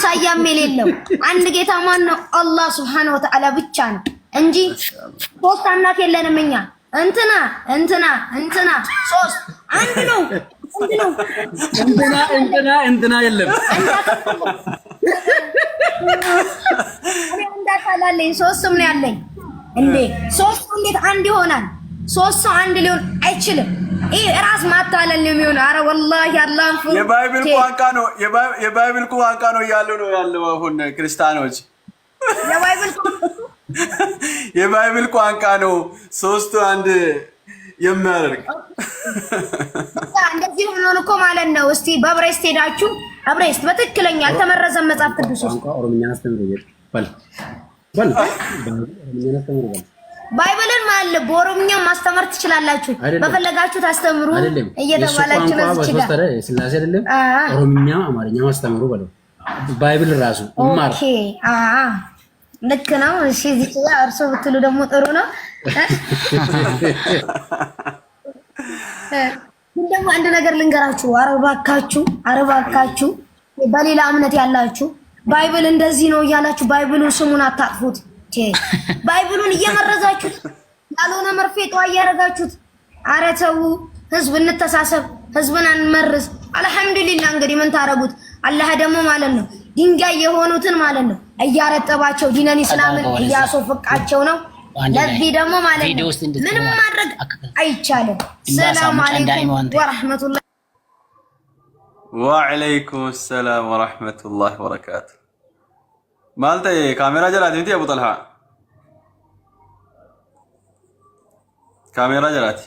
ሳያም የሌለው አንድ ጌታ ማን ነው? አላህ Subhanahu Wa Ta'ala ብቻ ነው እንጂ ሶስት አምላክ የለንም እኛ። እንትና ሶስት አንድ ነው። እንትና የለም። እኔ እንዳታላለኝ ሶስትም ነው ያለኝ እንዴ። ሶስት እንዴት አንድ ይሆናል? ሶስት ሰው አንድ ሊሆን አይችልም። ይሄ ራስ ማታለል ነው የሚሆነው። አረ ወላሂ አላህን ፍሩ። የባይብል ቋንቋ ነው ያለው አሁን ክርስቲያኖች የባይብል ቋንቋ ነው ሶስቱ አንድ የሚያደርግ እንደዚህ ሆኖ እኮ ማለት ነው። እስቲ በብሬስት ሄዳችሁ አብሬስት በትክክለኛ አልተመረዘም መጽሐፍ ቅዱስ ውስጥ ኦሮምኛ አስተምሩ በል ባይብልን ማለት በኦሮምኛ ማስተማር ትችላላችሁ። በፈለጋችሁ ታስተምሩ እየተባላችሁ ነው ይችላል። ስላሴ አይደለም ኦሮምኛ አማርኛ ማስተምሩ በለው ባይብል ራሱ ማር ኦኬ ልክ ነው። እሺ እዚህ ጋር እርሶ ብትሉ ደግሞ ጥሩ ነው። እንደውም አንድ ነገር ልንገራችሁ። አረባካችሁ በሌላ እምነት ያላችሁ ባይብል እንደዚህ ነው እያላችሁ ባይብሉ ስሙን አታጥፉት። ባይብሉን እየመረዛችሁት ያልሆነ መርፌ ጧ እያደረጋችሁት። ኧረ ተው፣ ህዝብ እንተሳሰብ፣ ህዝብን አንመርዝ። አልሐምዱሊላህ እንግዲህ ምን ታረጉት? አላህ ደግሞ ማለት ነው ድንጋይ የሆኑትን ማለት ነው እያረጠባቸው ዲነን ኢስላምን እያሶፈቃቸው ነው። ለዚህ ደግሞ ማለት ነው ምንም ማድረግ አይቻልም። ሰላም አለይኩም ወራህመቱላህ ወዐለይኩም ሰላም ወራህመቱላህ ወበረካቱ። ማልተ ካሜራ ጀላት እንት አቡ ጠልሃ ካሜራ ጀላት